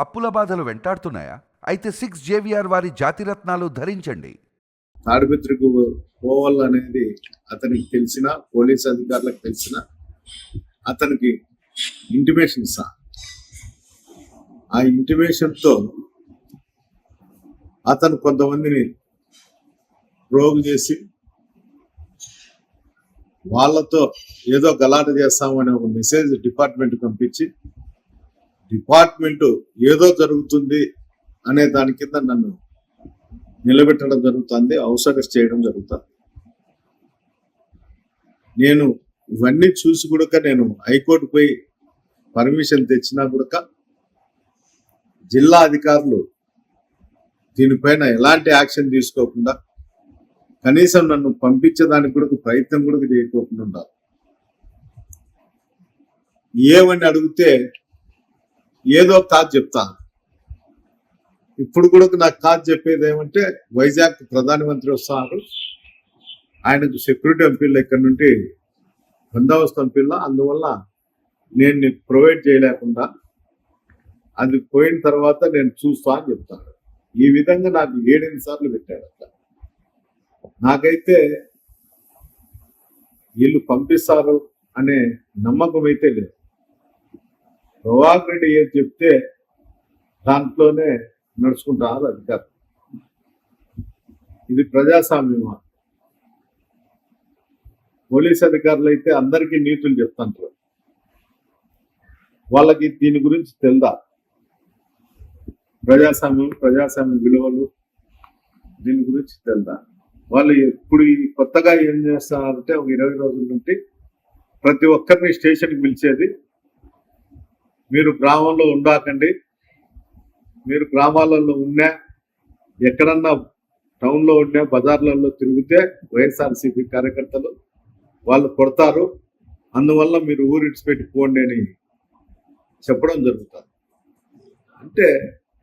అప్పుల బాధలు వెంటాడుతున్నాయా? అయితే 6 జేవిఆర్ వారి జాతిరత్నాలు ధరించండి. తాడిపత్రికి పోవాలనేది అతనికి తెలిసిన, పోలీస్ అధికారులకు తెలిసిన, అతనికి ఇంటిమేషన్ ఇస్తా. ఆ ఇంటిమేషన్తో అతను కొంతమందిని ప్రోగు చేసి వాళ్ళతో ఏదో గలాట చేస్తామనే ఒక మెసేజ్ డిపార్ట్మెంట్ పంపించి, డిపార్ట్మెంట్ ఏదో జరుగుతుంది అనే దాని కింద నన్ను నిలబెట్టడం జరుగుతుంది, అవసరం చేయడం జరుగుతుంది. నేను ఇవన్నీ చూసి కూడా నేను హైకోర్టు పోయి పర్మిషన్ తెచ్చినా కూడా జిల్లా అధికారులు దీనిపైన ఎలాంటి యాక్షన్ తీసుకోకుండా, కనీసం నన్ను పంపించేదానికి కూడా ప్రయత్నం కూడా చేయకోకుండా ఉండాలి. ఏమని అడిగితే ఏదో కాదు చెప్తాను. ఇప్పుడు కూడా నాకు కాదు చెప్పేది ఏమంటే, వైజాగ్ ప్రధానమంత్రి వస్తున్నారు, ఆయనకు సెక్యూరిటీ పంపిల్ల, ఇక్కడ నుండి బందోబస్తు పంపిల్ల, అందువల్ల నేను ప్రొవైడ్ చేయలేకుండా అది పోయిన తర్వాత నేను చూస్తా అని చెప్తాను. ఈ విధంగా నాకు 7 సార్లు పెట్టాడు. నాకైతే వీళ్ళు పంపిస్తారు అనే నమ్మకం అయితే లేదు. ప్రభాకర్ రెడ్డి ఏది చెప్తే దాంట్లోనే నడుచుకుంటారు అధికారులు. ఇది ప్రజాస్వామ్యమా? పోలీస్ అధికారులు అయితే అందరికీ నీతులు చెప్తాంటారు, వాళ్ళకి దీని గురించి తెలుదా? ప్రజాస్వామ్య విలువలు దీని గురించి తెలుదా? వాళ్ళు ఇప్పుడు కొత్తగా ఏం చేస్తున్నారంటే, ఒక 20 రోజుల నుండి ప్రతి ఒక్కరిని స్టేషన్కి పిలిచేది, మీరు గ్రామంలో ఉండాకండి, మీరు గ్రామాలలో ఉన్నా, ఎక్కడన్నా టౌన్లో ఉన్నా, బజార్లలో తిరిగితే వైఎస్ఆర్సీపీ కార్యకర్తలు వాళ్ళు కొడతారు, అందువల్ల మీరు ఊరు ఇడిచిపెట్టి పోండి అని చెప్పడం జరుగుతుంది. అంటే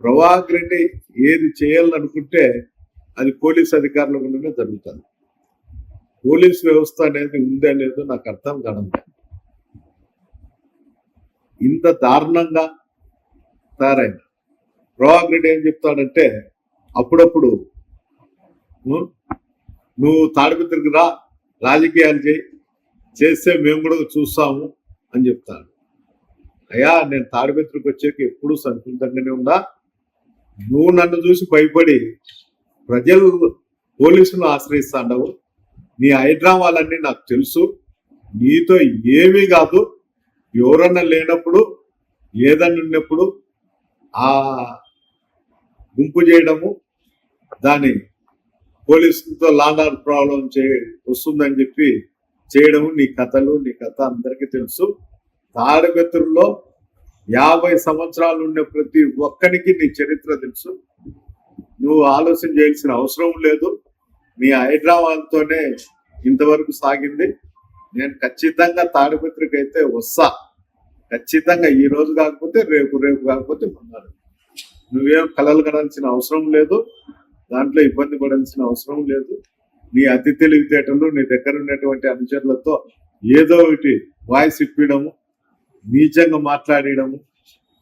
ప్రభాకర్ రెడ్డి ఏది చేయాలనుకుంటే అది పోలీస్ అధికారుల గుండానే జరుగుతుంది. పోలీస్ వ్యవస్థ అనేది ఉందే లేదో నాకు అర్థం కాదు. ఇంత దారుణంగా తయారైంది. ప్రభాకర్ రెడ్డి ఏం చెప్తాడంటే, అప్పుడప్పుడు నువ్వు తాడిపత్రికి రా, రాజకీయాలు చేస్తే మేము కూడా చూస్తాము అని చెప్తాడు. అయ్యా, నేను తాడిపత్రికి వచ్చాక ఎప్పుడూ సంతృప్తంగానే ఉన్నా. నువ్వు నన్ను చూసి భయపడి ప్రజలు పోలీసులను ఆశ్రయిస్తాండవు. నీ హైడ్రామాలన్నీ నాకు తెలుసు, నీతో ఏమీ కాదు. ఎవరన్నా లేనప్పుడు, ఏదన్నా ఉన్నప్పుడు ఆ గుంపు చేయడము, దాని పోలీసులతో లాండ్ ఆర్డర్ ప్రాబ్లం వస్తుందని చెప్పి చేయడము, నీ కథ అందరికీ తెలుసు. తాడిపత్రుల్లో 50 సంవత్సరాలు ఉండే ప్రతి ఒక్కరికి నీ చరిత్ర తెలుసు. నువ్వు ఆలోచన చేయాల్సిన అవసరం లేదు. నీ హైదరాబాద్తోనే ఇంతవరకు సాగింది. నేను ఖచ్చితంగా తాడిపత్రికి అయితే వస్తా, ఖచ్చితంగా. ఈ రోజు కాకపోతే రేపు కాకపోతే మొన్నారు. నువ్వేం కలలు కనాల్సిన అవసరం లేదు, దాంట్లో ఇబ్బంది పడాల్సిన అవసరం లేదు. నీ అతి తెలివితేటలు, నీ దగ్గర ఉన్నటువంటి అనుచరులతో ఏదో ఒకటి వాయిస్ ఇప్పించడము, నీచంగా మాట్లాడడము,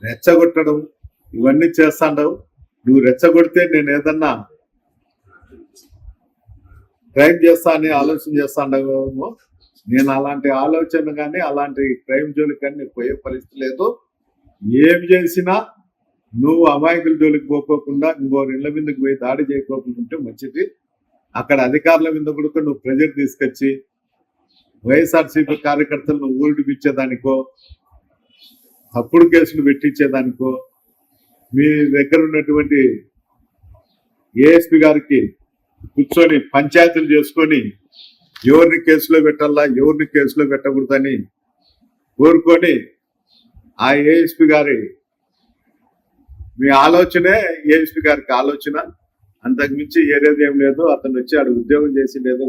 రెచ్చగొట్టడం, ఇవన్నీ చేస్తాండవు. నువ్వు రెచ్చగొడితే నేను ఏదన్నా క్రైమ్ చేస్తా అని ఆలోచన చేస్తాండవేమో. నేను అలాంటి ఆలోచన కానీ అలాంటి క్రైమ్ జోలికి కానీ పోయే పరిస్థితి లేదు. ఏం చేసినా నువ్వు అమాయకుల జోలికి పోకోకుండా, ఇంకో ఇళ్ల మీదకి పోయి దాడి చేయకోకుండా ఉంటే మంచిది. అక్కడ అధికారుల మీద కూడా నువ్వు ప్రెజర్ తీసుకొచ్చి వైఎస్ఆర్సీపీ కార్యకర్తలను ఊరిడిపించేదానికో, తప్పుడు కేసులు పెట్టించేదానికో, మీ దగ్గర ఉన్నటువంటి ఏఎస్పీ గారికి కూర్చొని పంచాయతీలు చేసుకొని ఎవరిని కేసులో పెట్టాలా, ఎవరిని కేసులో పెట్టకూడదని కోరుకొని, ఆ ఏఎస్పీ గారి మీ ఆలోచనే ఏఎస్పీ గారికి ఆలోచన, అంతకుమించి ఏరేది ఏం లేదు. అతను వచ్చి ఆడు ఉద్యోగం చేసి లేదో,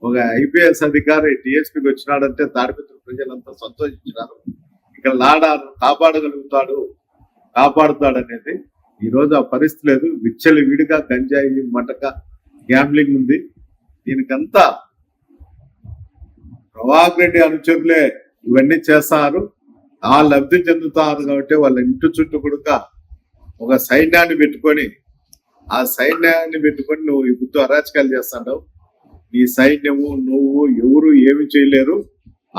ఒక ఐపీఎస్ అధికారి టీఎస్పీకి వచ్చినాడంటే తాడిపత్రి ప్రజలంతా సంతోషించినారు. ఇక్కడ లాడారు, కాపాడుతాడు అనేది. ఈరోజు ఆ పరిస్థితి లేదు. విచ్చలి విడిగా గంజాయి, మటక, గ్యాంబ్లింగ్ ఉంది. దీనికంతా ప్రభాకర్ రెడ్డి అనుచరులే ఇవన్నీ చేస్తారు. ఆ లబ్ధి చెందుతారు కాబట్టి వాళ్ళ ఇంటి చుట్టూ కూడా ఒక సైన్యాన్ని పెట్టుకొని నువ్వు ఈ బుద్ధి అరాచకాలు చేస్తావు. నీ సైన్యము నువ్వు ఎవరు ఏమి చేయలేరు.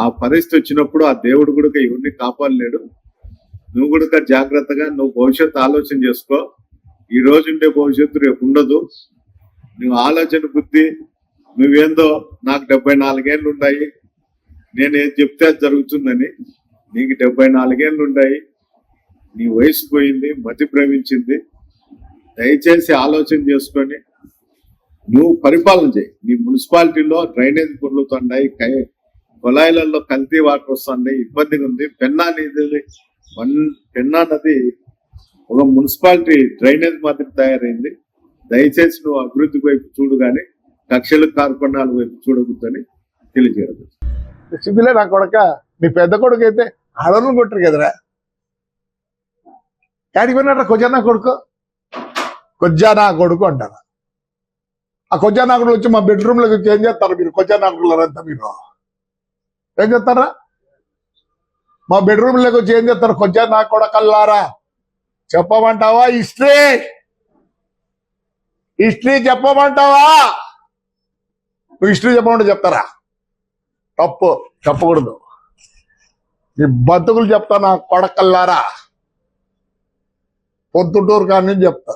ఆ పరిస్థితి వచ్చినప్పుడు ఆ దేవుడు కూడా ఎవరిని కాపాడలేడు. నువ్వు కూడా జాగ్రత్తగా నువ్వు భవిష్యత్తు ఆలోచన చేసుకో. ఈ రోజు ఉండే భవిష్యత్తు రేపు ఉండదు. నువ్వు ఆలోచన బుద్ధి నువ్వేందో నాకు 74 ఏళ్ళు ఉన్నాయి, నేను ఏం చెప్తే అది జరుగుతుందని. నీకు 74 ఏళ్ళు ఉన్నాయి, నీ వయసు పోయింది, మతి భ్రమించింది. దయచేసి ఆలోచన చేసుకొని నువ్వు పరిపాలన చేయి. నీ మున్సిపాలిటీలో డ్రైనేజ్ పొర్లుతున్నాయి, కొలాయిలలో కల్తీ వాటర్ వస్తున్నాయి, ఇబ్బందిగా ఉంది. పెన్నా నది ఒక మున్సిపాలిటీ డ్రైనేజ్ మాత్రం తయారైంది. దయచేసి నువ్వు అభివృద్ధి వైపు చూడు కానీ కక్షల కార్పణాల వైపు చూడకూడదని తెలియజేయదు. సిబిలే నా కొడక, నీ పెద్ద కొడుకు అయితే అడవులు కొట్టరు కదరా. యాడికి పోయినట్రా కొజ్జా నా కొడుకు అంటారు. ఆ కొజ్జా నాకుడు వచ్చి మా బెడ్రూమ్ లోకి వచ్చి ఏం చేస్తారు మీరు? కొజ్జా నాకుడులంతా మీరు ఏం చేస్తారా? మా బెడ్రూమ్ లోకి వచ్చి ఏం చేస్తారు? కొజ్జా నా కొడకల్లారా చెప్పమంటావా? హిస్టరీ చెప్పమంటావా? నువ్వు హిస్టరీ చెప్పమంటే చెప్తారా? తప్పు, చెప్పకూడదు. నీ బతుకులు చెప్తా నా కొడకల్లారా. పొద్దుటూరు కానీ చెప్తా.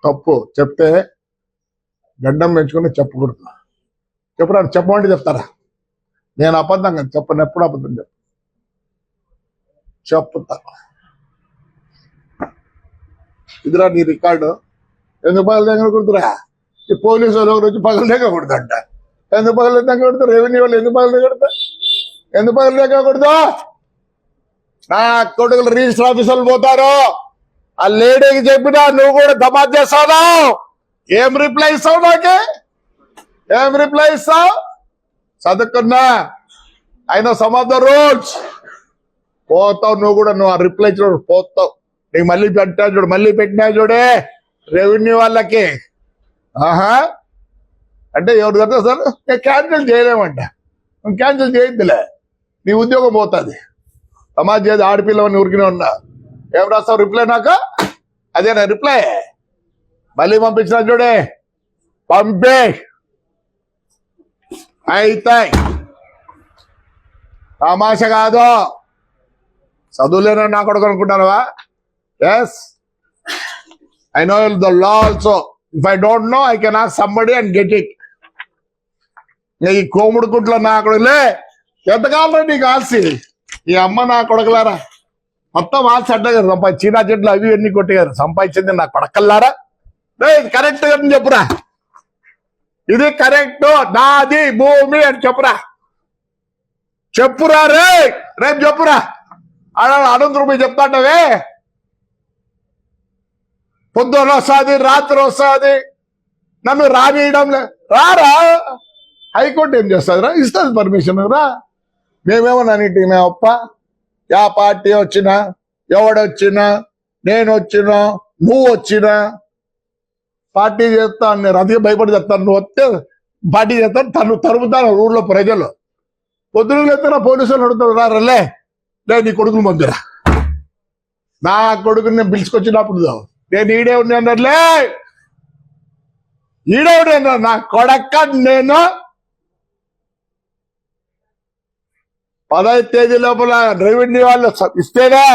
తప్పు చెప్తే గడ్డం పెంచుకుని చెప్పకూడదు. చెప్పురా, చెప్పమంటే చెప్తారా? నేను అబద్ధంగా చెప్పను, ఎప్పుడు అబద్ధం చెప్తా. ఇదిరా నీ రికార్డు. ఎందుకు పగల దగ్గర కొడుతురా? ఈ పోలీసు వాళ్ళు ఒకరు వచ్చి పగల దగ్గర కొడుతుంట. ఎందుకు పగల దగ్గర కొడతారు? రెవెన్యూ వాళ్ళు ఎందుకు పగల దగ్గర కొడతారు? ఎందుకు పగల దగ్గర కొడతా? నా కొడుకులు రిజిస్టర్ ఆఫీసర్లు పోతారు. ఆ లేడీకి చెప్పినా నువ్వు కూడా ధమాజ్ చేస్తావు. ఏం రిప్లై ఇస్తావు? ఏం రిప్లై ఇస్తావు? చదువుకున్నా అయినా సమ్ ఆఫ్ ద రూల్స్ పోతావు. నువ్వు కూడా నువ్వు ఆ రిప్లై చూడు పోతావు. నీకు మళ్ళీ పెట్టా చూడు, మళ్ళీ పెట్టినా చూడే రెవెన్యూ వాళ్ళకి. అంటే ఎవరు కదా సార్ నేను క్యాన్సిల్ చేయలేమంట. నువ్వు క్యాన్సిల్ చేయొద్దులే, నీ ఉద్యోగం పోతుంది. సమాజ్ చేసి ఆడపిల్లవని ఉరికినే ఉన్నా. ఏం రాస్తావు రిప్లై? నాకు అదేనా రిప్లై? మళ్ళీ పంపించిన చూడే, పంపే అయితాయి. తమాష కాదు. చదువులేనా నా కొడుకు అనుకుంటానవా? Yes, I know the law also. If I don't know, I can ask somebody and get it. ఈ కోముడు కుట్ల నా కొడుకులే ఎంతకాలం నీకు ఆస్తి? ఈ అమ్మ నా కొడకలారా మొత్తం ఆస్తి అడ్డగారు సంపాదించి చీనా చెట్లు అవి ఎన్ని కొట్టేగారు సంపాదించింది నా కొడకల్లారా. ఇది కరెక్ట్ అని చెప్పురా, ఇది కరెక్ట్, నాది భూమి అని చెప్పురా రేపు చెప్పురా. అనంత రూపాయి చెప్తాంటవే, పొద్దున వస్తుంది రాత్రి వస్తుంది, నన్ను రానియడం రారా. హైకోర్టు ఏం చేస్తుంది? ఇస్తుంది పర్మిషన్ రా. మేమేమన్నా మేమప్ప యా పార్టీ వచ్చినా, ఎవడొచ్చినా, నేను వచ్చినా, నువ్వు వచ్చినా పార్టీ చేస్తాను. నేను అదే భయపడి చెప్తాను. నువ్వు వస్తే పార్టీ చేస్తాను, తరుముతాను ఊళ్ళో ప్రజలు. పొద్దున లేస్తారా పోలీసులు అడుగుతారు, రారలే నీ కొడుకులు మందురా. నా కొడుకుని నేను పిలుచుకొచ్చినప్పుడు నేను ఈడే ఉన్నానులే, ఈడే ఉన్నా నా కొడక్క. నేను 15వ తేదీ లోపల రెవెన్యూ వాళ్ళు ఇస్తేనే,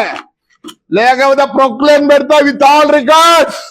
లేకపోతే ప్రొక్లైన్ పెడతా విత్ ఆల్ రికార్డ్స్.